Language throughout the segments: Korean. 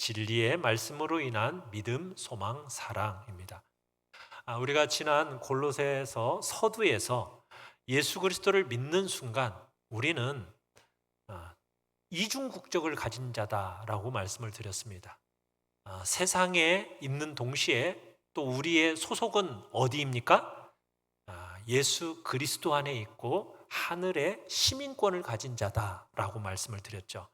진리의 말씀으로 인한 믿음, 소망, 사랑입니다. 우리가 지난 골로새서 서두에서 예수 그리스도를 믿는 순간 우리는 이중 국적을 가진 자다라고 말씀을 드렸습니다. 세상에 있는 동시에 또 우리의 소속은 어디입니까? 예수 그리스도 안에 있고 하늘의 시민권을 가진 자다라고 말씀을 드렸죠.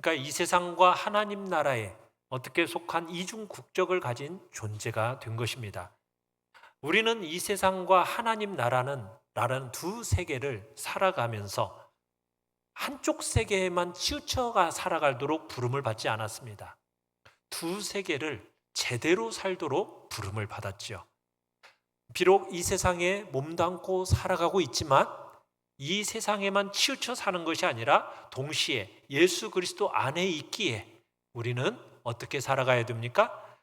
그러니까 이 세상과 하나님 나라에 어떻게 속한 이중 국적을 가진 존재가 된 것입니다. 우리는 이 세상과 하나님 나라는 두 세계를 살아가면서 한쪽 세계에만 치우쳐가 살아가도록 부름을 받지 않았습니다. 두 세계를 제대로 살도록 부름을 받았지요. 비록 이 세상에 몸담고 살아가고 있지만 이 세상에만 치우쳐 사는 것이 아니라 동시에 예수 그리스도 안에 있기에 우리는 어떻게 살아가야 됩니까?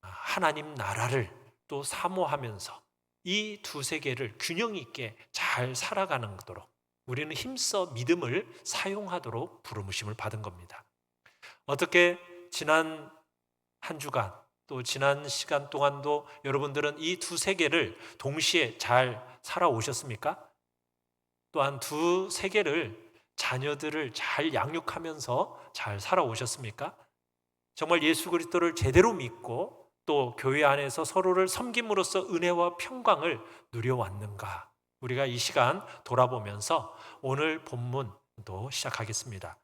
하나님 나라를 또 사모하면서 이 두 세계를 균형 있게 잘 살아가는 도록 우리는 힘써 믿음을 사용하도록 부르심을 받은 겁니다. 어떻게 지난 한 주간 또 지난 시간 동안도 여러분들은 이 두 세계를 동시에 잘 살아오셨습니까? 또한 두 세계를 자녀들을 잘 양육하면서 잘 살아오셨습니까? 정말 예수 그리스도를 제대로 믿고 또 교회 안에서 서로를 섬김으로써 은혜와 평강을 누려왔는가? 우리가 이 시간 돌아보면서 오늘 본문도 시작하겠습니다.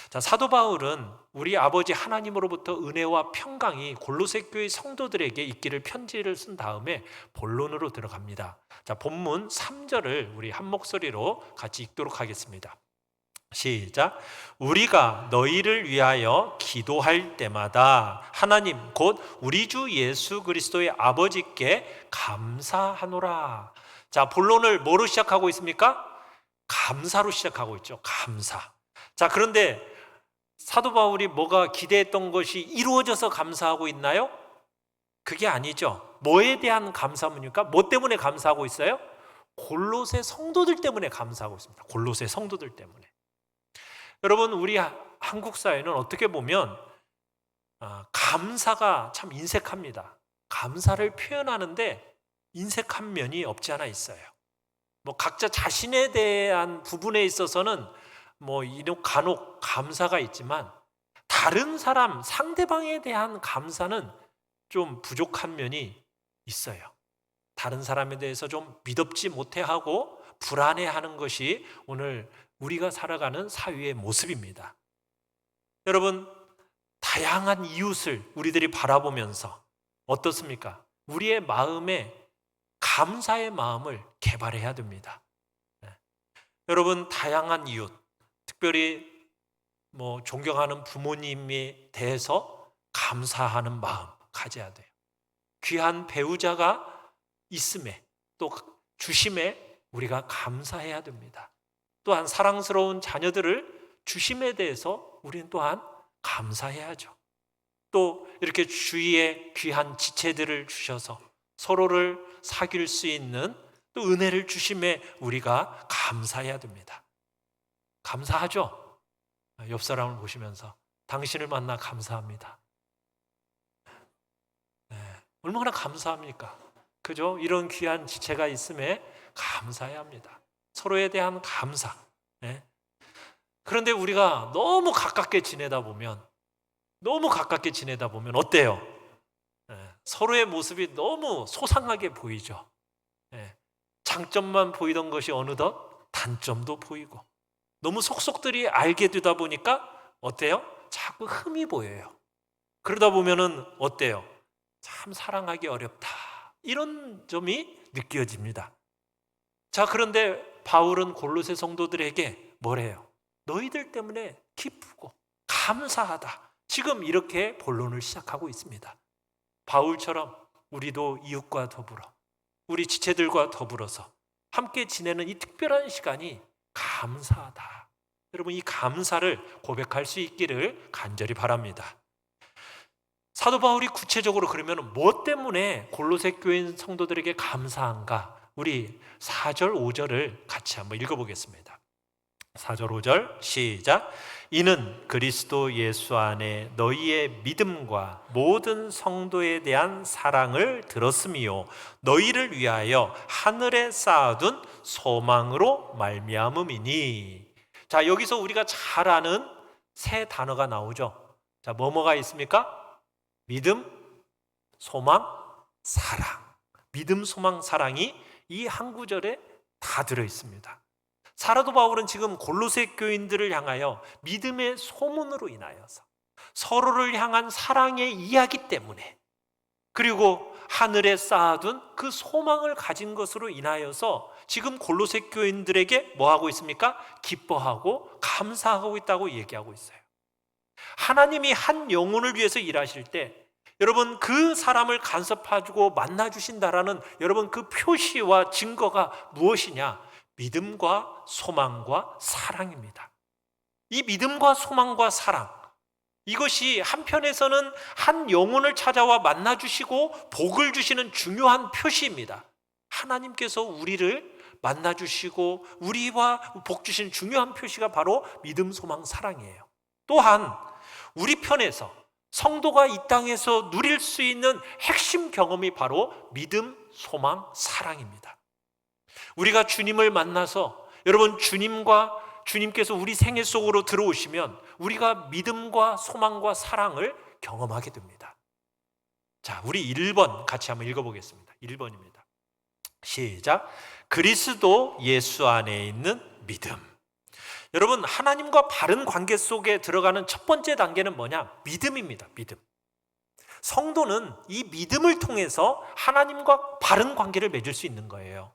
자, 사도 바울은 우리 아버지 하나님으로부터 은혜와 평강이 골로새 교회 성도들에게 있기를 편지를 쓴 다음에 본론으로 들어갑니다. 자, 본문 3절을 우리 한 목소리로 같이 읽도록 하겠습니다. 시작. 우리가 너희를 위하여 기도할 때마다 하나님 곧 우리 주 예수 그리스도의 아버지께 감사하노라. 자, 본론을 뭐로 시작하고 있습니까? 감사로 시작하고 있죠. 감사. 자, 그런데 사도 바울이 뭐가 기대했던 것이 이루어져서 감사하고 있나요? 그게 아니죠. 뭐에 대한 감사입니까? 뭐 때문에 감사하고 있어요? 골로새 성도들 때문에 감사하고 있습니다. 골로새 성도들 때문에. 여러분, 우리 한국 사회는 어떻게 보면 감사가 참 인색합니다. 감사를 표현하는데 인색한 면이 없지 않아 있어요. 뭐 각자 자신에 대한 부분에 있어서는 간혹 감사가 있지만 다른 사람, 상대방에 대한 감사는 좀 부족한 면이 있어요. 다른 사람에 대해서 좀 믿업지 못해하고 불안해하는 것이 오늘 우리가 살아가는 사회의 모습입니다. 여러분, 다양한 이웃을 우리들이 바라보면서 어떻습니까? 우리의 마음에 감사의 마음을 개발해야 됩니다. 여러분, 다양한 이웃, 특별히 존경하는 부모님에 대해서 감사하는 마음 가져야 돼요. 귀한 배우자가 있음에 또 주심에 우리가 감사해야 됩니다. 또한 사랑스러운 자녀들을 주심에 대해서 우리는 또한 감사해야죠. 또 이렇게 주위에 귀한 지체들을 주셔서 서로를 사귈 수 있는 또 은혜를 주심에 우리가 감사해야 됩니다. 감사하죠? 옆 사람을 보시면서 당신을 만나 감사합니다. 얼마나 감사합니까? 그죠? 이런 귀한 지체가 있음에 감사해야 합니다. 서로에 대한 감사. 그런데 우리가 너무 가깝게 지내다 보면 어때요? 서로의 모습이 너무 소상하게 보이죠. 장점만 보이던 것이 어느덧 단점도 보이고 너무 속속들이 알게 되다 보니까 어때요? 자꾸 흠이 보여요. 그러다 보면은 어때요? 참 사랑하기 어렵다. 이런 점이 느껴집니다. 자, 그런데 바울은 골로새 성도들에게 뭐래요? 너희들 때문에 기쁘고 감사하다. 지금 이렇게 본론을 시작하고 있습니다. 바울처럼 우리도 이웃과 더불어 우리 지체들과 더불어서 함께 지내는 이 특별한 시간이 감사하다. 여러분, 이 감사를 고백할 수 있기를 간절히 바랍니다. 사도 바울이 구체적으로 그러면 무엇 때문에 골로새 교인 성도들에게 감사한가? 우리 4절, 5절을 같이 한번 읽어보겠습니다. 4절 5절 시작. 이는 그리스도 예수 안에 너희의 믿음과 모든 성도에 대한 사랑을 들었음이요 너희를 위하여 하늘에 쌓아둔 소망으로 말미암음이니. 자, 여기서 우리가 잘 아는 세 단어가 나오죠. 자, 뭐가 있습니까? 믿음, 소망, 사랑. 믿음, 소망, 사랑이 이 한 구절에 다 들어 있습니다. 사도 바울은 지금 골로새 교인들을 향하여 믿음의 소문으로 인하여서 서로를 향한 사랑의 이야기 때문에, 그리고 하늘에 쌓아둔 그 소망을 가진 것으로 인하여서 지금 골로새 교인들에게 뭐 하고 있습니까? 기뻐하고 감사하고 있다고 얘기하고 있어요. 하나님이 한 영혼을 위해서 일하실 때 여러분 그 사람을 간섭하고 만나주신다라는 여러분 그 표시와 증거가 무엇이냐? 믿음과 소망과 사랑입니다. 이 믿음과 소망과 사랑, 이것이 한편에서는 한 영혼을 찾아와 만나주시고 복을 주시는 중요한 표시입니다. 하나님께서 우리를 만나주시고 우리와 복 주시는 중요한 표시가 바로 믿음, 소망, 사랑이에요. 또한 우리 편에서 성도가 이 땅에서 누릴 수 있는 핵심 경험이 바로 믿음, 소망, 사랑입니다. 우리가 주님을 만나서 여러분 주님께서 우리 생애 속으로 들어오시면 우리가 믿음과 소망과 사랑을 경험하게 됩니다. 자, 우리 1번 같이 한번 읽어보겠습니다. 1번입니다. 시작. 그리스도 예수 안에 있는 믿음. 여러분, 하나님과 바른 관계 속에 들어가는 첫 번째 단계는 뭐냐? 믿음입니다. 믿음. 성도는 이 믿음을 통해서 하나님과 바른 관계를 맺을 수 있는 거예요.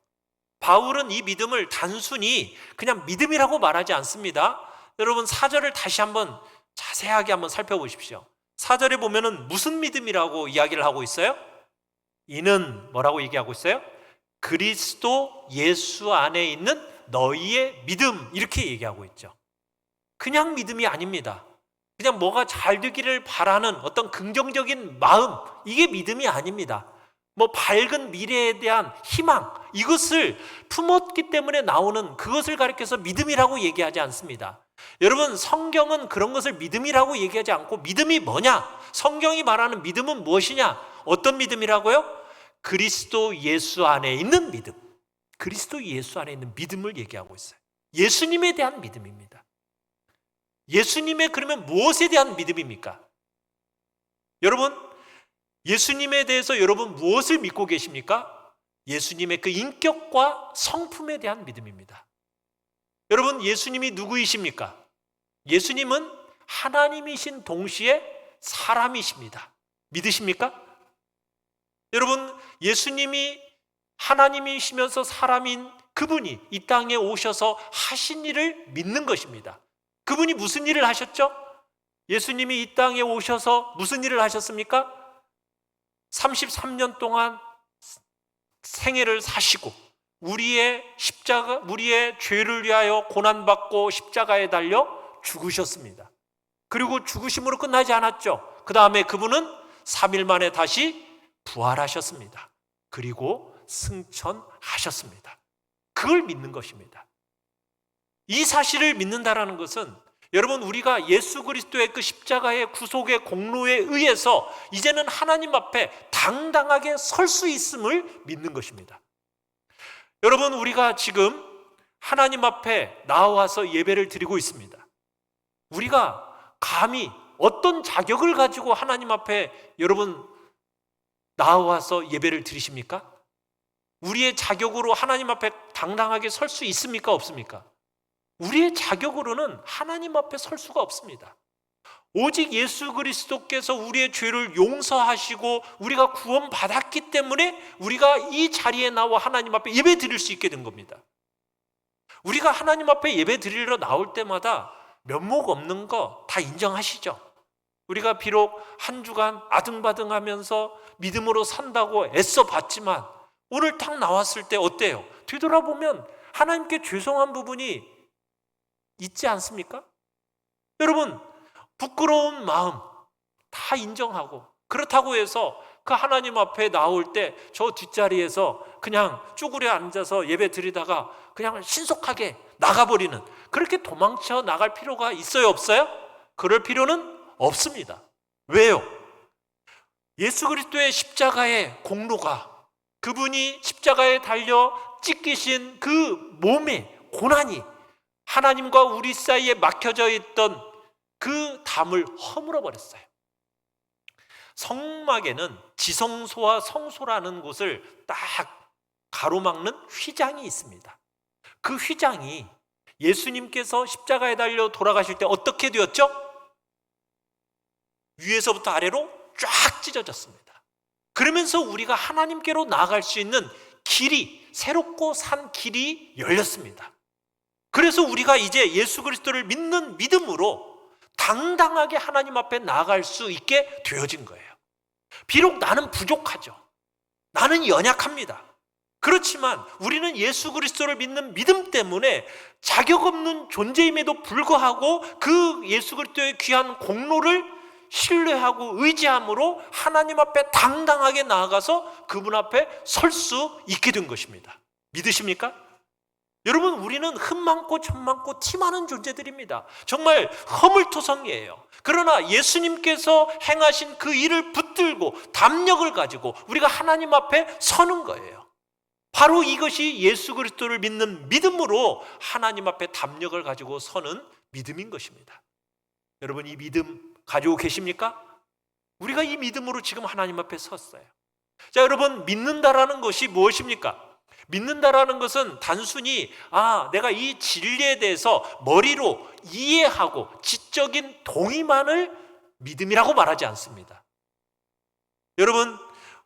바울은 이 믿음을 단순히 그냥 믿음이라고 말하지 않습니다. 여러분 4절을 다시 한번 자세하게 한번 살펴보십시오. 4절에 보면은 무슨 믿음이라고 이야기를 하고 있어요? 이는 뭐라고 얘기하고 있어요? 그리스도 예수 안에 있는 너희의 믿음, 이렇게 얘기하고 있죠. 그냥 믿음이 아닙니다. 그냥 뭐가 잘 되기를 바라는 어떤 긍정적인 마음, 이게 믿음이 아닙니다. 뭐 밝은 미래에 대한 희망, 이것을 품었기 때문에 나오는 그것을 가리켜서 믿음이라고 얘기하지 않습니다. 여러분, 성경은 그런 것을 믿음이라고 얘기하지 않고 믿음이 뭐냐? 성경이 말하는 믿음은 무엇이냐? 어떤 믿음이라고요? 그리스도 예수 안에 있는 믿음. 그리스도 예수 안에 있는 믿음을 얘기하고 있어요. 예수님에 대한 믿음입니다. 예수님의 그러면 무엇에 대한 믿음입니까? 여러분, 예수님에 대해서 여러분 무엇을 믿고 계십니까? 예수님의 그 인격과 성품에 대한 믿음입니다. 여러분, 예수님이 누구이십니까? 예수님은 하나님이신 동시에 사람이십니다. 믿으십니까? 여러분, 예수님이 하나님이시면서 사람인 그분이 이 땅에 오셔서 하신 일을 믿는 것입니다. 그분이 무슨 일을 하셨죠? 예수님이 이 땅에 오셔서 무슨 일을 하셨습니까? 33년 동안 생애를 사시고 우리의 죄를 위하여 고난받고 십자가에 달려 죽으셨습니다. 그리고 죽으심으로 끝나지 않았죠. 그 다음에 그분은 3일 만에 다시 부활하셨습니다. 그리고 승천하셨습니다. 그걸 믿는 것입니다. 이 사실을 믿는다라는 것은 여러분, 우리가 예수 그리스도의 그 십자가의 구속의 공로에 의해서 이제는 하나님 앞에 당당하게 설 수 있음을 믿는 것입니다. 여러분, 우리가 지금 하나님 앞에 나와서 예배를 드리고 있습니다. 우리가 감히 어떤 자격을 가지고 하나님 앞에 여러분 나와서 예배를 드리십니까? 우리의 자격으로 하나님 앞에 당당하게 설 수 있습니까? 없습니까? 우리의 자격으로는 하나님 앞에 설 수가 없습니다. 오직 예수 그리스도께서 우리의 죄를 용서하시고 우리가 구원받았기 때문에 우리가 이 자리에 나와 하나님 앞에 예배 드릴 수 있게 된 겁니다. 우리가 하나님 앞에 예배 드리러 나올 때마다 면목 없는 거 다 인정하시죠? 우리가 비록 한 주간 아등바등하면서 믿음으로 산다고 애써 봤지만 오늘 딱 나왔을 때 어때요? 뒤돌아보면 하나님께 죄송한 부분이 있지 않습니까? 여러분, 부끄러운 마음 다 인정하고, 그렇다고 해서 그 하나님 앞에 나올 때 저 뒷자리에서 그냥 쭈그려 앉아서 예배 드리다가 그냥 신속하게 나가버리는, 그렇게 도망쳐 나갈 필요가 있어요, 없어요? 그럴 필요는 없습니다. 왜요? 예수 그리스도의 십자가의 공로가, 그분이 십자가에 달려 찢기신 그 몸의 고난이 하나님과 우리 사이에 막혀져 있던 그 담을 허물어 버렸어요. 성막에는 지성소와 성소라는 곳을 딱 가로막는 휘장이 있습니다. 그 휘장이 예수님께서 십자가에 달려 돌아가실 때 어떻게 되었죠? 위에서부터 아래로 쫙 찢어졌습니다. 그러면서 우리가 하나님께로 나아갈 수 있는 길이, 새롭고 산 길이 열렸습니다. 그래서 우리가 이제 예수 그리스도를 믿는 믿음으로 당당하게 하나님 앞에 나아갈 수 있게 되어진 거예요. 비록 나는 부족하죠. 나는 연약합니다. 그렇지만 우리는 예수 그리스도를 믿는 믿음 때문에 자격 없는 존재임에도 불구하고 그 예수 그리스도의 귀한 공로를 신뢰하고 의지함으로 하나님 앞에 당당하게 나아가서 그분 앞에 설 수 있게 된 것입니다. 믿으십니까? 여러분, 우리는 흠 많고 점 많고 티 많은 존재들입니다. 정말 허물투성이에요. 그러나 예수님께서 행하신 그 일을 붙들고 담력을 가지고 우리가 하나님 앞에 서는 거예요. 바로 이것이 예수 그리스도를 믿는 믿음으로 하나님 앞에 담력을 가지고 서는 믿음인 것입니다. 여러분, 이 믿음 가지고 계십니까? 우리가 이 믿음으로 지금 하나님 앞에 섰어요. 자, 여러분, 믿는다라는 것이 무엇입니까? 믿는다라는 것은 단순히 내가 이 진리에 대해서 머리로 이해하고 지적인 동의만을 믿음이라고 말하지 않습니다. 여러분,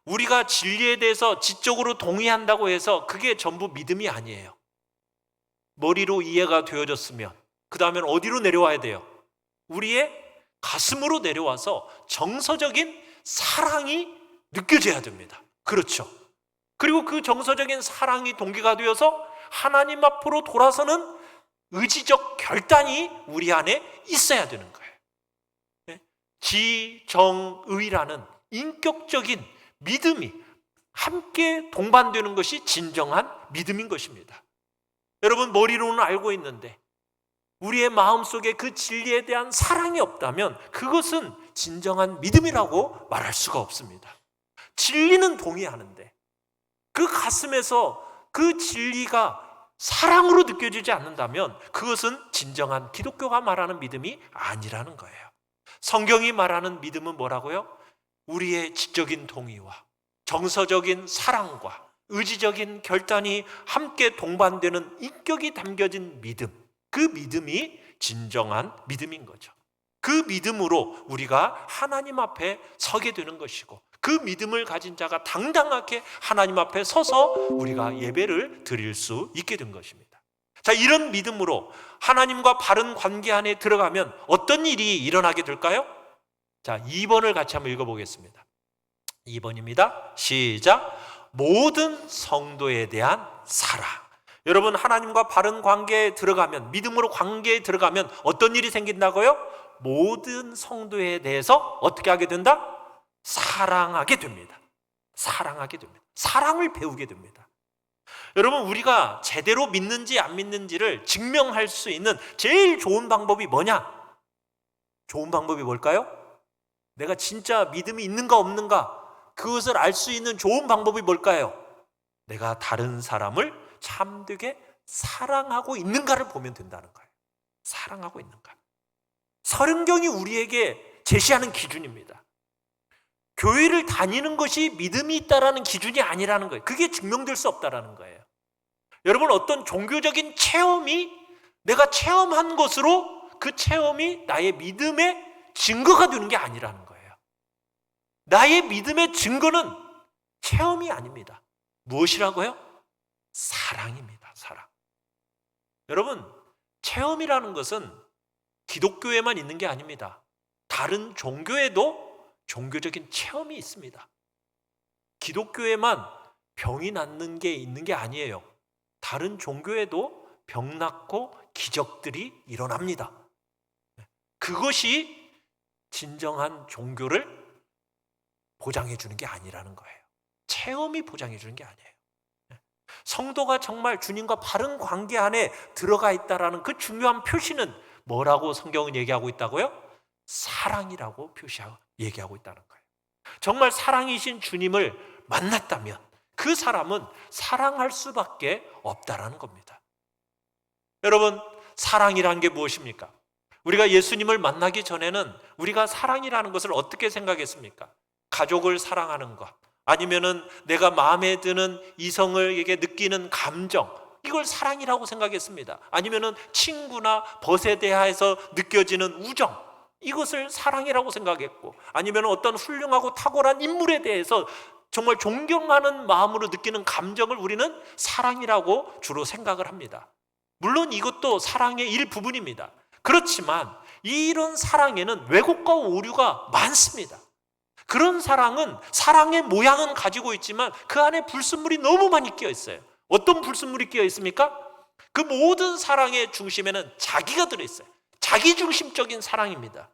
우리가 진리에 대해서 지적으로 동의한다고 해서 그게 전부 믿음이 아니에요. 머리로 이해가 되어졌으면 그 다음엔 어디로 내려와야 돼요? 우리의 가슴으로 내려와서 정서적인 사랑이 느껴져야 됩니다. 그렇죠? 그리고 그 정서적인 사랑이 동기가 되어서 하나님 앞으로 돌아서는 의지적 결단이 우리 안에 있어야 되는 거예요. 지정의라는 인격적인 믿음이 함께 동반되는 것이 진정한 믿음인 것입니다. 여러분, 머리로는 알고 있는데 우리의 마음속에 그 진리에 대한 사랑이 없다면 그것은 진정한 믿음이라고 말할 수가 없습니다. 진리는 동의하는데 그 가슴에서 그 진리가 사랑으로 느껴지지 않는다면 그것은 진정한 기독교가 말하는 믿음이 아니라는 거예요. 성경이 말하는 믿음은 뭐라고요? 우리의 지적인 동의와 정서적인 사랑과 의지적인 결단이 함께 동반되는 인격이 담겨진 믿음, 그 믿음이 진정한 믿음인 거죠. 그 믿음으로 우리가 하나님 앞에 서게 되는 것이고, 그 믿음을 가진 자가 당당하게 하나님 앞에 서서 우리가 예배를 드릴 수 있게 된 것입니다. 자, 이런 믿음으로 하나님과 바른 관계 안에 들어가면 어떤 일이 일어나게 될까요? 자, 2번을 같이 한번 읽어보겠습니다. 2번입니다. 시작. 모든 성도에 대한 사랑. 여러분, 하나님과 바른 관계에 들어가면, 믿음으로 관계에 들어가면 어떤 일이 생긴다고요? 모든 성도에 대해서 어떻게 하게 된다? 사랑하게 됩니다. 사랑하게 됩니다. 사랑을 배우게 됩니다. 여러분, 우리가 제대로 믿는지 안 믿는지를 증명할 수 있는 제일 좋은 방법이 뭐냐? 좋은 방법이 뭘까요? 내가 진짜 믿음이 있는가 없는가, 그것을 알 수 있는 좋은 방법이 뭘까요? 내가 다른 사람을 참되게 사랑하고 있는가를 보면 된다는 거예요. 사랑하고 있는가. 성경이 우리에게 제시하는 기준입니다. 교회를 다니는 것이 믿음이 있다라는 기준이 아니라는 거예요. 그게 증명될 수 없다라는 거예요. 여러분, 어떤 종교적인 체험이 내가 체험한 것으로 그 체험이 나의 믿음의 증거가 되는 게 아니라는 거예요. 나의 믿음의 증거는 체험이 아닙니다. 무엇이라고요? 사랑입니다. 사랑. 여러분, 체험이라는 것은 기독교에만 있는 게 아닙니다. 다른 종교에도 종교적인 체험이 있습니다. 기독교에만 병이 낫는 게 있는 게 아니에요. 다른 종교에도 병 낫고 기적들이 일어납니다. 그것이 진정한 종교를 보장해 주는 게 아니라는 거예요. 체험이 보장해 주는 게 아니에요. 성도가 정말 주님과 바른 관계 안에 들어가 있다라는 그 중요한 표시는 뭐라고 성경은 얘기하고 있다고요? 사랑이라고 얘기하고 있다는 거예요. 정말 사랑이신 주님을 만났다면 그 사람은 사랑할 수밖에 없다라는 겁니다. 여러분, 사랑이라는 게 무엇입니까? 우리가 예수님을 만나기 전에는 우리가 사랑이라는 것을 어떻게 생각했습니까? 가족을 사랑하는 것, 아니면은 내가 마음에 드는 이성에게 느끼는 감정, 이걸 사랑이라고 생각했습니다. 아니면은 친구나 벗에 대하여서 느껴지는 우정, 이것을 사랑이라고 생각했고, 아니면 어떤 훌륭하고 탁월한 인물에 대해서 정말 존경하는 마음으로 느끼는 감정을 우리는 사랑이라고 주로 생각을 합니다. 물론 이것도 사랑의 일부분입니다. 그렇지만 이런 사랑에는 왜곡과 오류가 많습니다. 그런 사랑은 사랑의 모양은 가지고 있지만 그 안에 불순물이 너무 많이 끼어 있어요. 어떤 불순물이 끼어 있습니까? 그 모든 사랑의 중심에는 자기가 들어있어요. 자기중심적인 사랑입니다.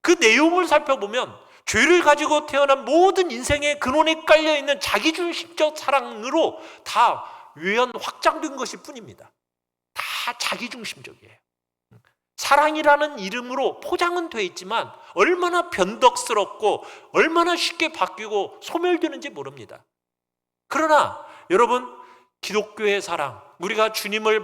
그 내용을 살펴보면 죄를 가지고 태어난 모든 인생의 근원에 깔려있는 자기중심적 사랑으로 다 확장된 것일 뿐입니다. 다 자기중심적이에요. 사랑이라는 이름으로 포장은 되어 있지만 얼마나 변덕스럽고 얼마나 쉽게 바뀌고 소멸되는지 모릅니다. 그러나 여러분, 기독교의 사랑, 우리가 주님을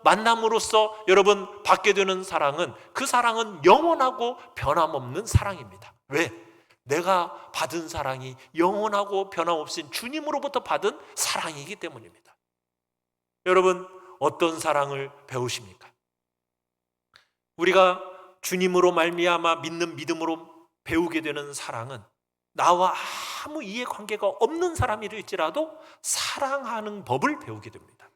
만남으로써 여러분 받게 되는 사랑은, 그 사랑은 영원하고 변함없는 사랑입니다. 왜? 내가 받은 사랑이 영원하고 변함없인 주님으로부터 받은 사랑이기 때문입니다. 여러분, 어떤 사랑을 배우십니까? 우리가 주님으로 말미암아 믿는 믿음으로 배우게 되는 사랑은 나와 아무 이해관계가 없는 사람일지라도 사랑하는 법을 배우게 됩니다.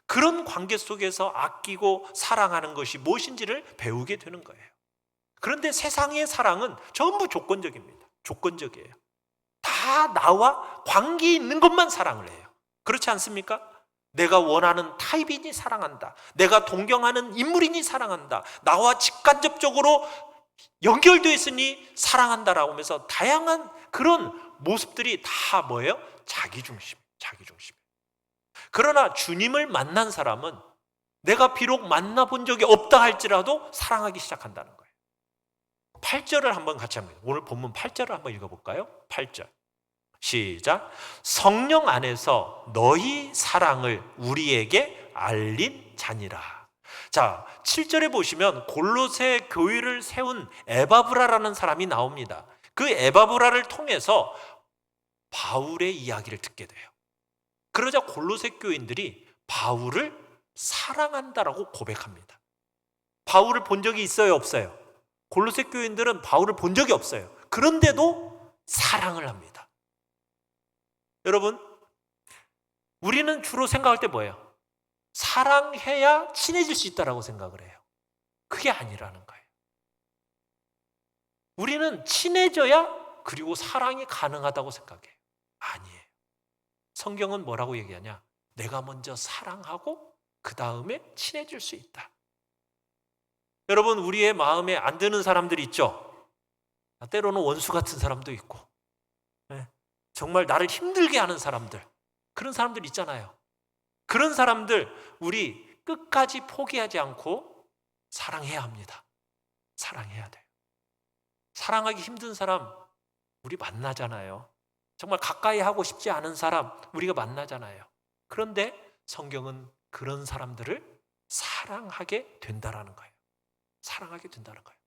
그런 관계 속에서 아끼고 사랑하는 것이 무엇인지를 배우게 되는 거예요. 그런데 세상의 사랑은 전부 조건적입니다. 조건적이에요. 다 나와 관계 있는 것만 사랑을 해요. 그렇지 않습니까? 내가 원하는 타입이니 사랑한다. 내가 동경하는 인물이니 사랑한다. 나와 직간접적으로 연결되어 있으니 사랑한다라고 하면서 다양한 그런 모습들이 다 뭐예요? 자기중심. 그러나 주님을 만난 사람은 내가 비록 만나본 적이 없다 할지라도 사랑하기 시작한다는 거예요. 8절을 한번 같이 합니다. 오늘 본문 8절을 한번 읽어볼까요? 8절 시작. 성령 안에서 너희 사랑을 우리에게 알린 자니라. 자, 7절에 보시면 골로새 교회를 세운 에바브라라는 사람이 나옵니다. 그 에바브라를 통해서 바울의 이야기를 듣게 돼요. 그러자 골로새 교인들이 바울을 사랑한다라고 고백합니다. 바울을 본 적이 있어요, 없어요? 골로새 교인들은 바울을 본 적이 없어요. 그런데도 사랑을 합니다. 여러분, 우리는 주로 생각할 때 뭐예요? 사랑해야 친해질 수 있다라고 생각을 해요. 그게 아니라는 거예요. 우리는 친해져야 그리고 사랑이 가능하다고 생각해요. 아니에요. 성경은 뭐라고 얘기하냐? 내가 먼저 사랑하고 그 다음에 친해질 수 있다. 여러분, 우리의 마음에 안 드는 사람들이 있죠? 때로는 원수 같은 사람도 있고, 정말 나를 힘들게 하는 사람들, 그런 사람들 있잖아요. 그런 사람들 우리 끝까지 포기하지 않고 사랑해야 합니다. 사랑해야 돼요. 사랑하기 힘든 사람 우리 만나잖아요. 정말 가까이 하고 싶지 않은 사람 우리가 만나잖아요. 그런데 성경은 그런 사람들을 사랑하게 된다라는 거예요. 사랑하게 된다는 거예요.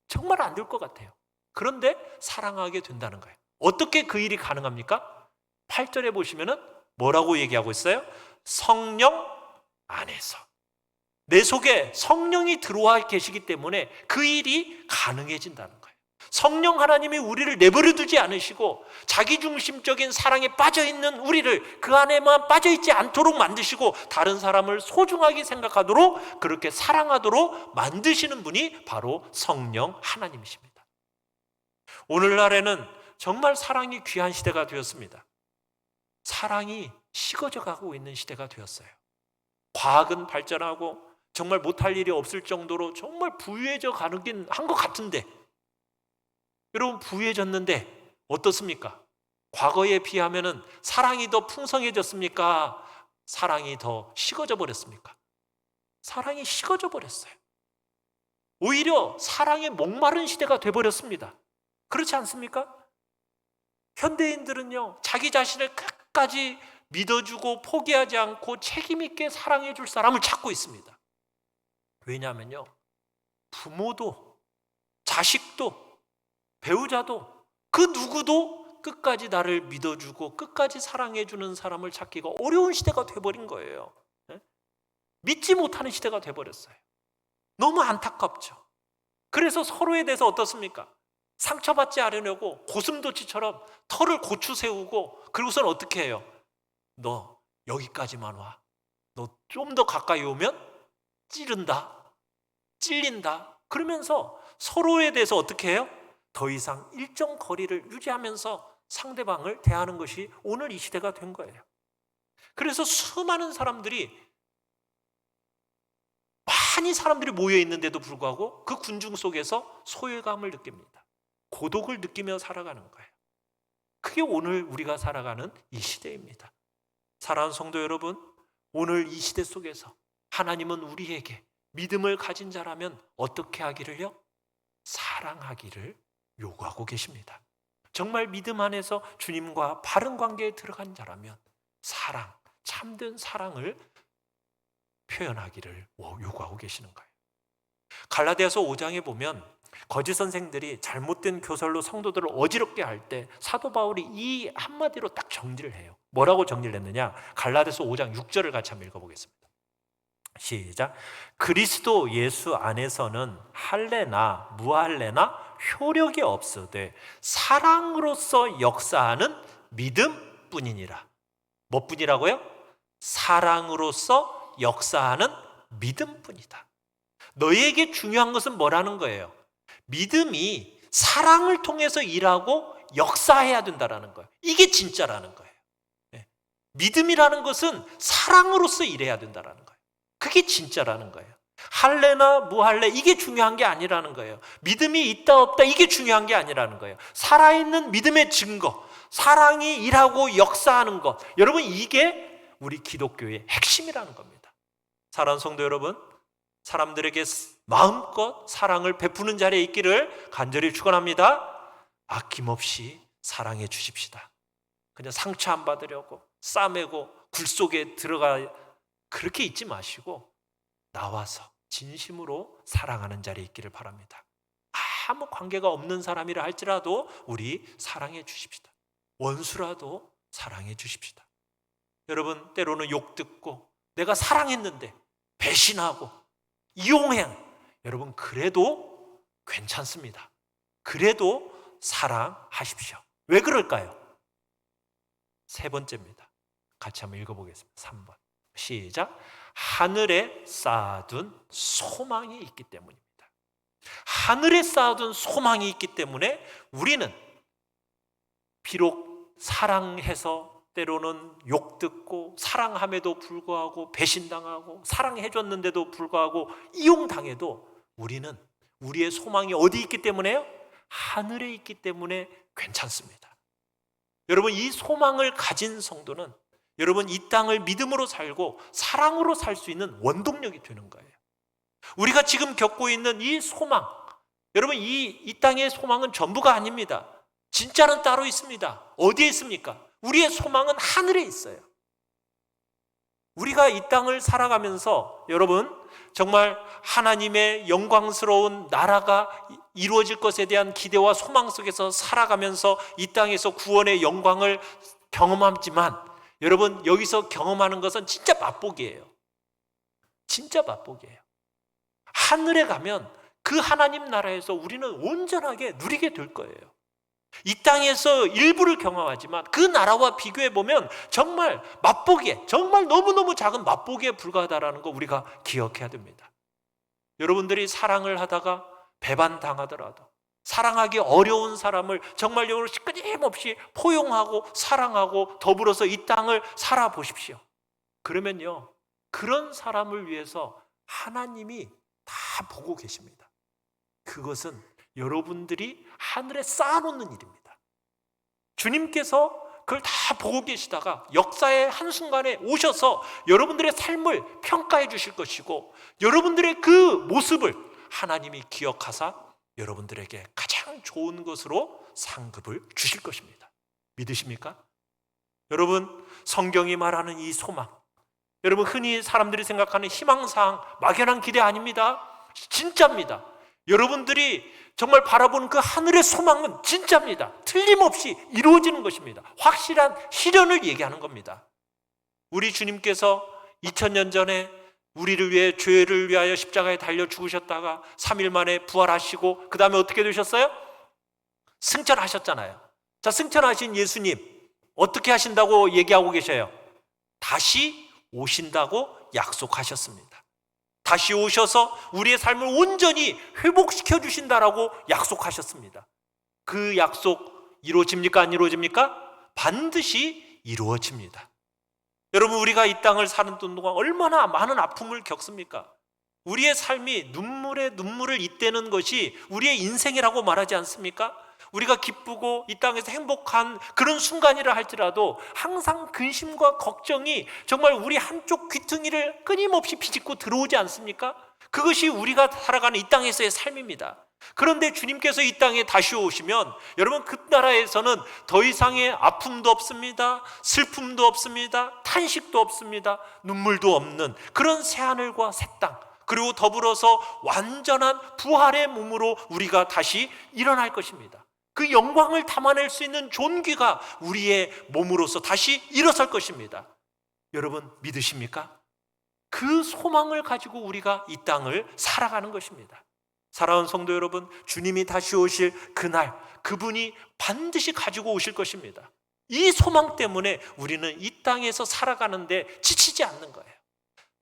정말 안 될 것 같아요. 그런데 사랑하게 된다는 거예요. 어떻게 그 일이 가능합니까? 8절에 보시면은 뭐라고 얘기하고 있어요? 성령 안에서. 내 속에 성령이 들어와 계시기 때문에 그 일이 가능해진다는 거예요. 성령 하나님이 우리를 내버려 두지 않으시고 자기중심적인 사랑에 빠져있는 우리를 그 안에만 빠져있지 않도록 만드시고 다른 사람을 소중하게 생각하도록 그렇게 사랑하도록 만드시는 분이 바로 성령 하나님이십니다. 오늘날에는 정말 사랑이 귀한 시대가 되었습니다. 사랑이 식어져 가고 있는 시대가 되었어요. 과학은 발전하고 정말 못할 일이 없을 정도로 정말 부유해져 가긴 한 것 같은데, 여러분, 부유해졌는데 어떻습니까? 과거에 비하면은 사랑이 더 풍성해졌습니까? 사랑이 더 식어져 버렸습니까? 사랑이 식어져 버렸어요. 오히려 사랑에 목마른 시대가 돼버렸습니다. 그렇지 않습니까? 현대인들은요, 자기 자신을 끝까지 믿어주고 포기하지 않고 책임있게 사랑해 줄 사람을 찾고 있습니다. 왜냐하면요, 부모도 자식도 배우자도 그 누구도 끝까지 나를 믿어주고 끝까지 사랑해주는 사람을 찾기가 어려운 시대가 돼버린 거예요. 믿지 못하는 시대가 돼버렸어요. 너무 안타깝죠. 그래서 서로에 대해서 어떻습니까? 상처받지 않으려고 고슴도치처럼 털을 고추 세우고, 그리고선 어떻게 해요? 너 여기까지만 와. 너 좀 더 가까이 오면 찌른다. 찔린다. 그러면서 서로에 대해서 어떻게 해요? 더 이상 일정 거리를 유지하면서 상대방을 대하는 것이 오늘 이 시대가 된 거예요. 그래서 수많은 사람들이, 많이 사람들이 모여 있는데도 불구하고 그 군중 속에서 소외감을 느낍니다. 고독을 느끼며 살아가는 거예요. 그게 오늘 우리가 살아가는 이 시대입니다. 사랑하는 성도 여러분, 오늘 이 시대 속에서 하나님은 우리에게 믿음을 가진 자라면 어떻게 하기를요? 사랑하기를 요구하고 계십니다. 정말 믿음 안에서 주님과 바른 관계에 들어간 자라면 사랑, 참된 사랑을 표현하기를 요구하고 계시는 거예요. 갈라디아서 5장에 보면 거짓 선생들이 잘못된 교설로 성도들을 어지럽게 할 때 사도 바울이 이 한마디로 딱 정리를 해요. 뭐라고 정리를 했느냐? 갈라디아서 5장 6절을 같이 한번 읽어보겠습니다. 시작. 그리스도 예수 안에서는 할례나 무할례나 효력이 없으되 사랑으로서 역사하는 믿음뿐이니라. 뭐뿐이라고요? 사랑으로서 역사하는 믿음뿐이다. 너희에게 중요한 것은 뭐라는 거예요? 믿음이 사랑을 통해서 일하고 역사해야 된다는 거예요. 이게 진짜라는 거예요. 믿음이라는 것은 사랑으로서 일해야 된다는 거예요. 그게 진짜라는 거예요. 할례나 무할례 이게 중요한 게 아니라는 거예요. 믿음이 있다 없다 이게 중요한 게 아니라는 거예요. 살아있는 믿음의 증거, 사랑이 일하고 역사하는 것, 여러분 이게 우리 기독교의 핵심이라는 겁니다. 사랑하는 성도 여러분, 사람들에게 마음껏 사랑을 베푸는 자리에 있기를 간절히 축원합니다. 아낌없이 사랑해 주십시다. 그냥 상처 안 받으려고 싸매고 굴 속에 들어가 그렇게 있지 마시고 나와서 진심으로 사랑하는 자리에 있기를 바랍니다. 아무 관계가 없는 사람이라 할지라도 우리 사랑해 주십시다. 원수라도 사랑해 주십시다. 여러분 때로는 욕 듣고 내가 사랑했는데 배신하고 이용해, 여러분 그래도 괜찮습니다. 그래도 사랑하십시오. 왜 그럴까요? 세 번째입니다. 같이 한번 읽어보겠습니다. 3번 시작. 하늘에 쌓아둔 소망이 있기 때문입니다. 하늘에 쌓아둔 소망이 있기 때문에 우리는 비록 사랑해서 때로는 욕 듣고 사랑함에도 불구하고 배신당하고 사랑해줬는데도 불구하고 이용당해도 우리는 우리의 소망이 어디 있기 때문에요? 하늘에 있기 때문에 괜찮습니다. 여러분 이 소망을 가진 성도는 여러분 이 땅을 믿음으로 살고 사랑으로 살 수 있는 원동력이 되는 거예요. 우리가 지금 겪고 있는 이 소망, 여러분 이 땅의 소망은 전부가 아닙니다. 진짜는 따로 있습니다. 어디에 있습니까? 우리의 소망은 하늘에 있어요. 우리가 이 땅을 살아가면서 여러분 정말 하나님의 영광스러운 나라가 이루어질 것에 대한 기대와 소망 속에서 살아가면서 이 땅에서 구원의 영광을 경험하지만 여러분 여기서 경험하는 것은 진짜 맛보기예요. 진짜 맛보기예요. 하늘에 가면 그 하나님 나라에서 우리는 온전하게 누리게 될 거예요. 이 땅에서 일부를 경험하지만 그 나라와 비교해보면 정말 맛보기에, 정말 너무너무 작은 맛보기에 불과하다는 거 우리가 기억해야 됩니다. 여러분들이 사랑을 하다가 배반당하더라도 사랑하기 어려운 사람을 정말 여러분 끊임없이 포용하고 사랑하고 더불어서 이 땅을 살아보십시오. 그러면요 그런 사람을 위해서 하나님이 다 보고 계십니다. 그것은 여러분들이 하늘에 쌓아놓는 일입니다. 주님께서 그걸 다 보고 계시다가 역사의 한순간에 오셔서 여러분들의 삶을 평가해 주실 것이고, 여러분들의 그 모습을 하나님이 기억하사 여러분들에게 가장 좋은 것으로 상급을 주실 것입니다. 믿으십니까? 여러분, 성경이 말하는 이 소망, 여러분 흔히 사람들이 생각하는 희망사항, 막연한 기대 아닙니다. 진짜입니다. 여러분들이 정말 바라보는 그 하늘의 소망은 진짜입니다. 틀림없이 이루어지는 것입니다. 확실한 실현을 얘기하는 겁니다. 우리 주님께서 2000년 전에 우리를 위해, 죄를 위하여 십자가에 달려 죽으셨다가 3일 만에 부활하시고 그 다음에 어떻게 되셨어요? 승천하셨잖아요. 자, 승천하신 예수님 어떻게 하신다고 얘기하고 계셔요? 다시 오신다고 약속하셨습니다. 다시 오셔서 우리의 삶을 온전히 회복시켜 주신다라고 약속하셨습니다. 그 약속 이루어집니까? 안 이루어집니까? 반드시 이루어집니다. 여러분, 우리가 이 땅을 사는 동안 얼마나 많은 아픔을 겪습니까? 우리의 삶이 눈물에 눈물을 잇대는 것이 우리의 인생이라고 말하지 않습니까? 우리가 기쁘고 이 땅에서 행복한 그런 순간이라 할지라도 항상 근심과 걱정이 정말 우리 한쪽 귀퉁이를 끊임없이 비집고 들어오지 않습니까? 그것이 우리가 살아가는 이 땅에서의 삶입니다. 그런데 주님께서 이 땅에 다시 오시면 여러분, 그 나라에서는 더 이상의 아픔도 없습니다. 슬픔도 없습니다. 탄식도 없습니다. 눈물도 없는 그런 새하늘과 새 땅, 그리고 더불어서 완전한 부활의 몸으로 우리가 다시 일어날 것입니다. 그 영광을 담아낼 수 있는 존귀가 우리의 몸으로서 다시 일어설 것입니다. 여러분, 믿으십니까? 그 소망을 가지고 우리가 이 땅을 살아가는 것입니다. 사랑하는 성도 여러분, 주님이 다시 오실 그날, 그분이 반드시 가지고 오실 것입니다. 이 소망 때문에 우리는 이 땅에서 살아가는데 지치지 않는 거예요.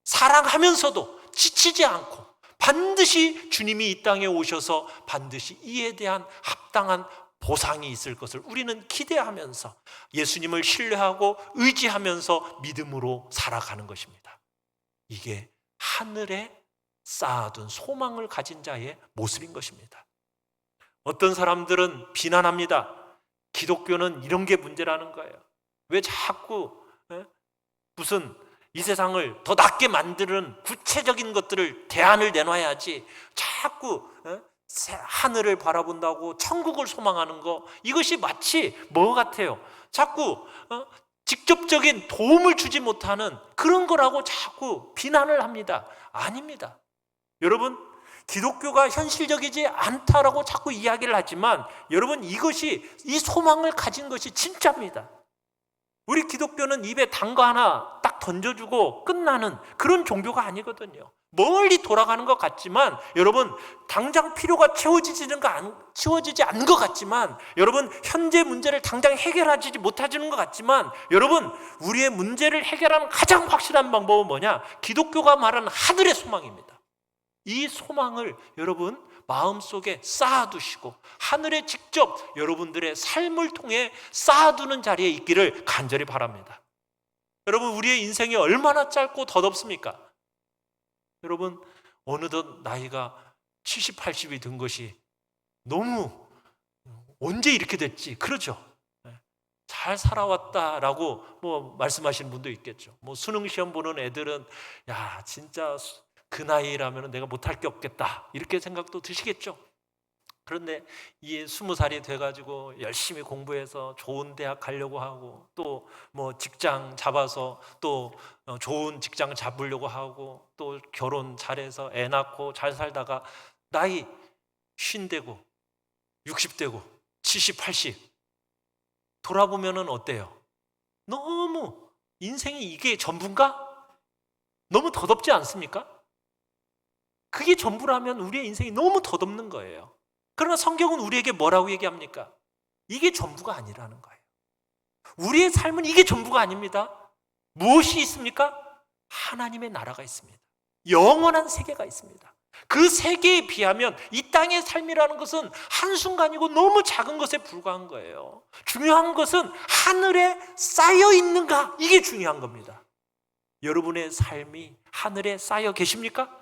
사랑하면서도 지치지 않고 반드시 주님이 이 땅에 오셔서 반드시 이에 대한 합당한 보상이 있을 것을 우리는 기대하면서 예수님을 신뢰하고 의지하면서 믿음으로 살아가는 것입니다. 이게 하늘에 쌓아둔 소망을 가진 자의 모습인 것입니다. 어떤 사람들은 비난합니다. 기독교는 이런 게 문제라는 거예요. 왜 자꾸 무슨 이 세상을 더 낫게 만드는 구체적인 것들을 대안을 내놔야지 자꾸 하늘을 바라본다고 천국을 소망하는 거, 이것이 마치 뭐 같아요? 자꾸 직접적인 도움을 주지 못하는 그런 거라고 자꾸 비난을 합니다. 아닙니다. 여러분, 기독교가 현실적이지 않다라고 자꾸 이야기를 하지만 여러분, 이것이, 이 소망을 가진 것이 진짜입니다. 우리 기독교는 입에 단 거 하나 딱 던져주고 끝나는 그런 종교가 아니거든요. 멀리 돌아가는 것 같지만 여러분, 당장 필요가 채워지지 않은 것 같지만 여러분, 현재 문제를 당장 해결하지 못하는 것 같지만 여러분, 우리의 문제를 해결하는 가장 확실한 방법은 뭐냐? 기독교가 말하는 하늘의 소망입니다. 이 소망을 여러분 마음속에 쌓아두시고 하늘에 직접 여러분들의 삶을 통해 쌓아두는 자리에 있기를 간절히 바랍니다. 여러분, 우리의 인생이 얼마나 짧고 덧없습니까? 여러분, 어느덧 나이가 70, 80이 든 것이 너무 언제 이렇게 됐지? 그러죠. 잘 살아왔다라고 뭐 말씀하시는 분도 있겠죠. 뭐 수능 시험 보는 애들은 야, 진짜 그 나이라면 내가 못할 게 없겠다, 이렇게 생각도 드시겠죠. 그런데 이 20살이 돼가지고 열심히 공부해서 좋은 대학 가려고 하고 또 뭐 직장 잡아서 또 좋은 직장 잡으려고 하고 또 결혼 잘해서 애 낳고 잘 살다가 나이 50되고 60되고 70, 80 돌아보면은 어때요? 너무 인생이 이게 전부인가? 너무 덧없지 않습니까? 그게 전부라면 우리의 인생이 너무 덧없는 거예요. 그러나 성경은 우리에게 뭐라고 얘기합니까? 이게 전부가 아니라는 거예요. 우리의 삶은 이게 전부가 아닙니다. 무엇이 있습니까? 하나님의 나라가 있습니다. 영원한 세계가 있습니다. 그 세계에 비하면 이 땅의 삶이라는 것은 한순간이고 너무 작은 것에 불과한 거예요. 중요한 것은 하늘에 쌓여 있는가, 이게 중요한 겁니다. 여러분의 삶이 하늘에 쌓여 계십니까?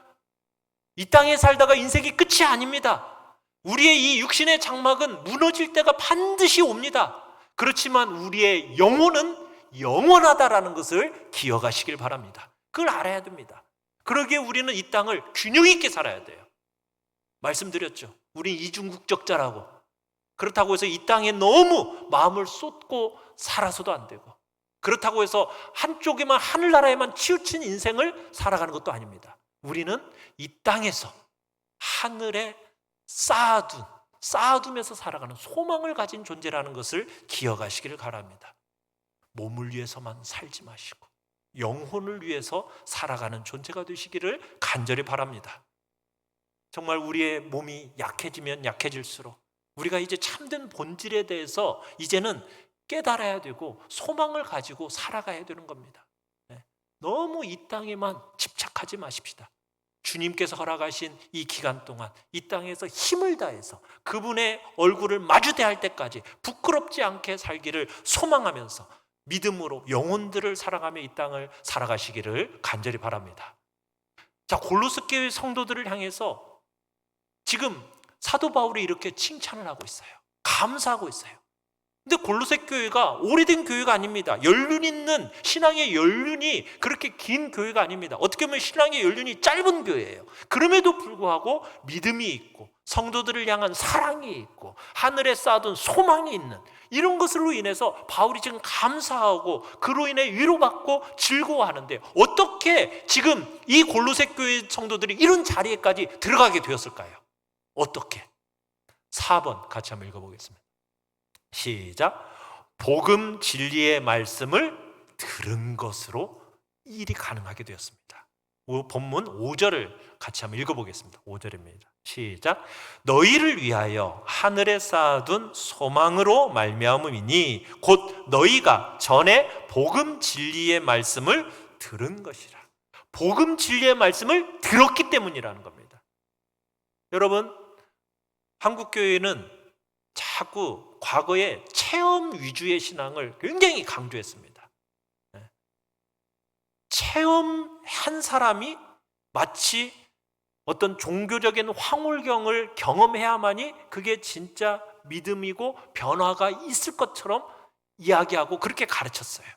이 땅에 살다가 인생이 끝이 아닙니다. 우리의 이 육신의 장막은 무너질 때가 반드시 옵니다. 그렇지만 우리의 영혼은 영원하다라는 것을 기억하시길 바랍니다. 그걸 알아야 됩니다. 그러기에 우리는 이 땅을 균형 있게 살아야 돼요. 말씀드렸죠. 우리 이중국적자라고. 그렇다고 해서 이 땅에 너무 마음을 쏟고 살아서도 안 되고, 그렇다고 해서 한쪽에만, 하늘나라에만 치우친 인생을 살아가는 것도 아닙니다. 우리는 이 땅에서 하늘에 쌓아두면서 살아가는 소망을 가진 존재라는 것을 기억하시기를 바랍니다. 몸을 위해서만 살지 마시고 영혼을 위해서 살아가는 존재가 되시기를 간절히 바랍니다. 정말 우리의 몸이 약해지면 약해질수록 우리가 이제 참된 본질에 대해서 이제는 깨달아야 되고 소망을 가지고 살아가야 되는 겁니다. 너무 이 땅에만 집착하지 마십시다. 주님께서 허락하신 이 기간 동안 이 땅에서 힘을 다해서 그분의 얼굴을 마주대할 때까지 부끄럽지 않게 살기를 소망하면서 믿음으로 영혼들을 사랑하며 이 땅을 살아가시기를 간절히 바랍니다. 자, 골로새 교회 성도들을 향해서 지금 사도 바울이 이렇게 칭찬을 하고 있어요. 감사하고 있어요. 근데 골로새 교회가 오래된 교회가 아닙니다. 연륜 있는, 신앙의 연륜이 그렇게 긴 교회가 아닙니다. 어떻게 보면 신앙의 연륜이 짧은 교회예요. 그럼에도 불구하고 믿음이 있고 성도들을 향한 사랑이 있고 하늘에 쌓아둔 소망이 있는 이런 것으로 인해서 바울이 지금 감사하고 그로 인해 위로받고 즐거워하는데, 어떻게 지금 이 골로새 교회 성도들이 이런 자리에까지 들어가게 되었을까요? 어떻게? 4번 같이 한번 읽어보겠습니다. 시작. 복음 진리의 말씀을 들은 것으로 일이 가능하게 되었습니다. 본문 5절을 같이 한번 읽어보겠습니다. 5절입니다. 시작. 너희를 위하여 하늘에 쌓아둔 소망으로 말미암음이니 곧 너희가 전에 복음 진리의 말씀을 들은 것이라. 복음 진리의 말씀을 들었기 때문이라는 겁니다. 여러분, 한국교회는 자꾸 과거에 체험 위주의 신앙을 굉장히 강조했습니다. 체험한 사람이 마치 어떤 종교적인 황홀경을 경험해야만이 그게 진짜 믿음이고 변화가 있을 것처럼 이야기하고 그렇게 가르쳤어요.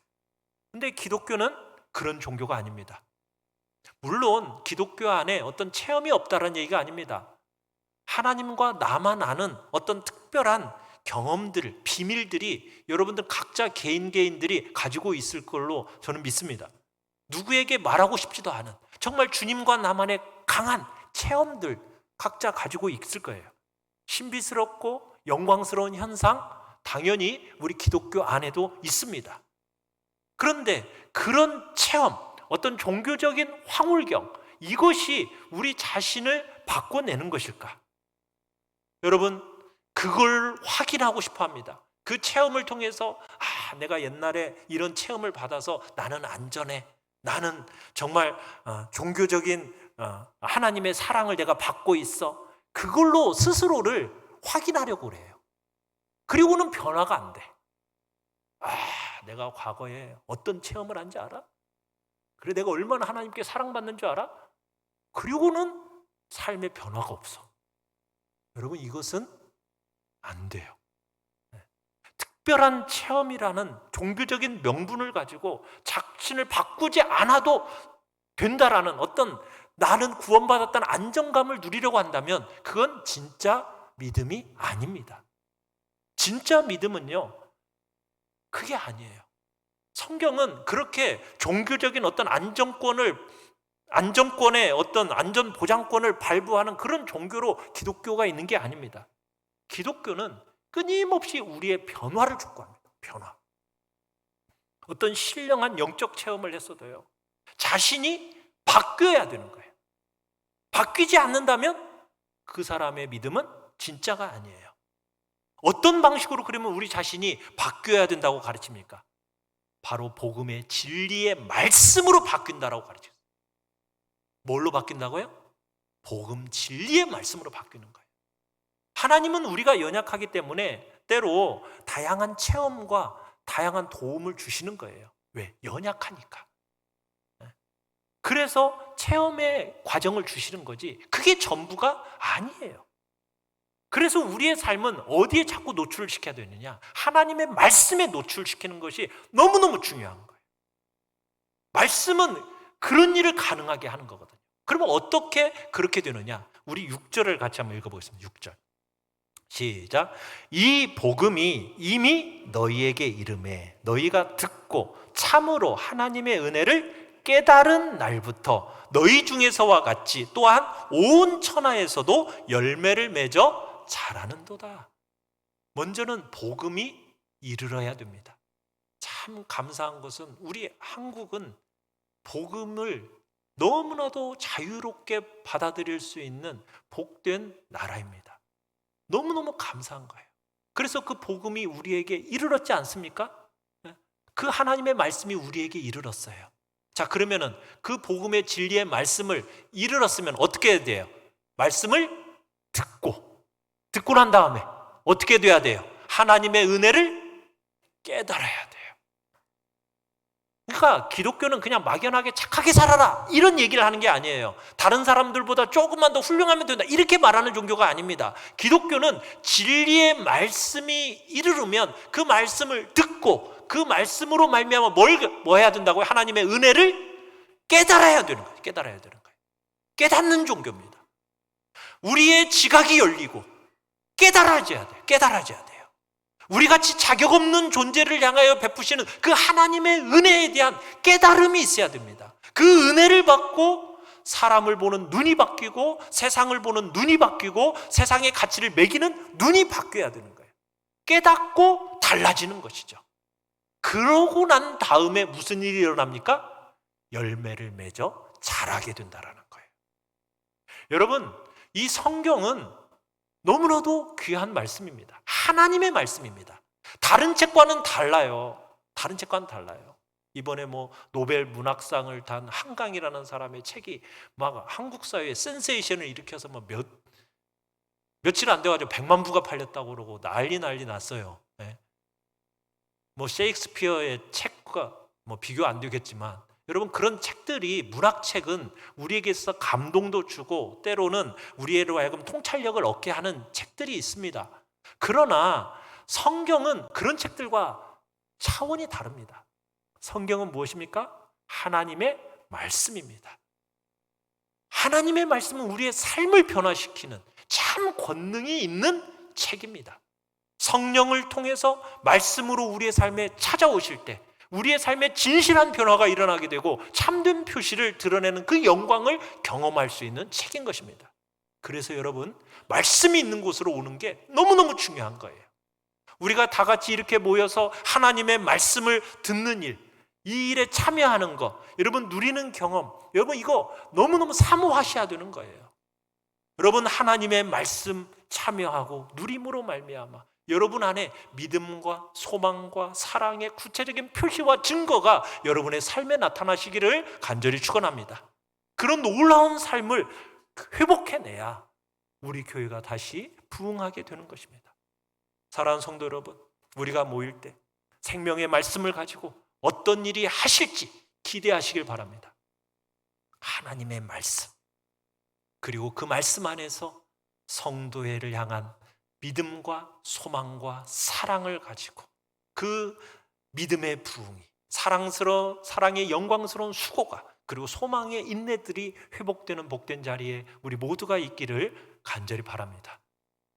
근데 기독교는 그런 종교가 아닙니다. 물론 기독교 안에 어떤 체험이 없다는 얘기가 아닙니다. 하나님과 나만 아는 어떤 특별한 경험들, 비밀들이 여러분들 각자 개인들이 가지고 있을 걸로 저는 믿습니다. 누구에게 말하고 싶지도 않은 정말 주님과 나만의 강한 체험들 각자 가지고 있을 거예요. 신비스럽고 영광스러운 현상 당연히 우리 기독교 안에도 있습니다. 그런데 그런 체험, 어떤 종교적인 황홀경, 이것이 우리 자신을 바꿔내는 것일까? 여러분, 그걸 확인하고 싶어 합니다. 그 체험을 통해서 내가 옛날에 이런 체험을 받아서 나는 안전해, 나는 정말 종교적인 하나님의 사랑을 내가 받고 있어, 그걸로 스스로를 확인하려고 그래요. 그리고는 변화가 안 돼. 내가 과거에 어떤 체험을 한지 알아? 그래, 내가 얼마나 하나님께 사랑받는 줄 알아? 그리고는 삶의 변화가 없어. 여러분, 이것은 안 돼요. 특별한 체험이라는 종교적인 명분을 가지고 자신을 바꾸지 않아도 된다라는 어떤 나는 구원받았다는 안정감을 누리려고 한다면 그건 진짜 믿음이 아닙니다. 진짜 믿음은요, 그게 아니에요. 성경은 그렇게 종교적인 어떤 안정권의 어떤 안전 보장권을 발부하는 그런 종교로 기독교가 있는 게 아닙니다. 기독교는 끊임없이 우리의 변화를 촉구합니다. 변화. 어떤 신령한 영적 체험을 했어도요, 자신이 바뀌어야 되는 거예요. 바뀌지 않는다면 그 사람의 믿음은 진짜가 아니에요. 어떤 방식으로 그러면 우리 자신이 바뀌어야 된다고 가르칩니까? 바로 복음의 진리의 말씀으로 바뀐다라고 가르쳐요. 뭘로 바뀐다고요? 복음 진리의 말씀으로 바뀌는 거예요. 하나님은 우리가 연약하기 때문에 때로 다양한 체험과 다양한 도움을 주시는 거예요. 왜? 연약하니까. 그래서 체험의 과정을 주시는 거지 그게 전부가 아니에요. 그래서 우리의 삶은 어디에 자꾸 노출을 시켜야 되느냐? 하나님의 말씀에 노출시키는 것이 너무너무 중요한 거예요. 말씀은 그런 일을 가능하게 하는 거거든요. 그러면 어떻게 그렇게 되느냐? 우리 6절을 같이 한번 읽어보겠습니다. 6절 시작. 이 복음이 이미 너희에게 이르매 너희가 듣고 참으로 하나님의 은혜를 깨달은 날부터 너희 중에서와 같이 또한 온 천하에서도 열매를 맺어 자라는도다. 먼저는 복음이 이르러야 됩니다. 참 감사한 것은 우리 한국은 복음을 너무나도 자유롭게 받아들일 수 있는 복된 나라입니다. 너무너무 감사한 거예요. 그래서 그 복음이 우리에게 이르렀지 않습니까? 그 하나님의 말씀이 우리에게 이르렀어요. 자, 그러면은 그 복음의 진리의 말씀을 이르렀으면 어떻게 해야 돼요? 말씀을 듣고 난 다음에 어떻게 돼야 돼요? 하나님의 은혜를 깨달아야 돼요. 그러니까 기독교는 그냥 막연하게 착하게 살아라 이런 얘기를 하는 게 아니에요. 다른 사람들보다 조금만 더 훌륭하면 된다 이렇게 말하는 종교가 아닙니다. 기독교는 진리의 말씀이 이르르면 그 말씀을 듣고 그 말씀으로 말미암아 뭐 해야 된다고요? 하나님의 은혜를 깨달아야 되는 거예요. 깨닫는 종교입니다. 우리의 지각이 열리고 깨달아져야 돼요. 우리같이 자격 없는 존재를 향하여 베푸시는 그 하나님의 은혜에 대한 깨달음이 있어야 됩니다. 그 은혜를 받고 사람을 보는 눈이 바뀌고 세상을 보는 눈이 바뀌고 세상의 가치를 매기는 눈이 바뀌어야 되는 거예요. 깨닫고 달라지는 것이죠. 그러고 난 다음에 무슨 일이 일어납니까? 열매를 맺어 자라게 된다는 거예요. 여러분, 이 성경은 너무나도 귀한 말씀입니다. 하나님의 말씀입니다. 다른 책과는 달라요. 이번에 노벨 문학상을 탄 한강이라는 사람의 책이 막 한국 사회에 센세이션을 일으켜서 며칠 안 돼가지고 100만 부가 팔렸다고 그러고 난리 났어요. 네. 셰익스피어의 책과 비교 안 되겠지만 여러분, 그런 책들이, 문학책은 우리에게 있어 감동도 주고 때로는 우리로 하여금 통찰력을 얻게 하는 책들이 있습니다. 그러나 성경은 그런 책들과 차원이 다릅니다. 성경은 무엇입니까? 하나님의 말씀입니다. 하나님의 말씀은 우리의 삶을 변화시키는 참 권능이 있는 책입니다. 성령을 통해서 말씀으로 우리의 삶에 찾아오실 때 우리의 삶에 진실한 변화가 일어나게 되고 참된 표시를 드러내는 그 영광을 경험할 수 있는 책인 것입니다. 그래서 여러분, 말씀이 있는 곳으로 오는 게 너무너무 중요한 거예요. 우리가 다 같이 이렇게 모여서 하나님의 말씀을 듣는 일, 이 일에 참여하는 거, 여러분 누리는 경험, 여러분 이거 너무너무 사모하셔야 되는 거예요. 여러분, 하나님의 말씀 참여하고 누림으로 말미암아 여러분 안에 믿음과 소망과 사랑의 구체적인 표시와 증거가 여러분의 삶에 나타나시기를 간절히 축원합니다. 그런 놀라운 삶을 회복해내야 우리 교회가 다시 부흥하게 되는 것입니다. 사랑하는 성도 여러분, 우리가 모일 때 생명의 말씀을 가지고 어떤 일이 하실지 기대하시길 바랍니다. 하나님의 말씀, 그리고 그 말씀 안에서 성도회를 향한 믿음과 소망과 사랑을 가지고 그 믿음의 부흥이, 사랑의 영광스러운 수고가, 그리고 소망의 인내들이 회복되는 복된 자리에 우리 모두가 있기를 간절히 바랍니다.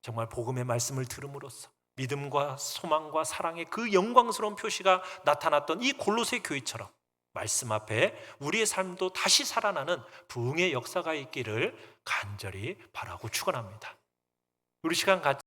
정말 복음의 말씀을 들음으로써 믿음과 소망과 사랑의 그 영광스러운 표시가 나타났던 이 골로새 교회처럼 말씀 앞에 우리의 삶도 다시 살아나는 부흥의 역사가 있기를 간절히 바라고 축원합니다. 우리 시간 같이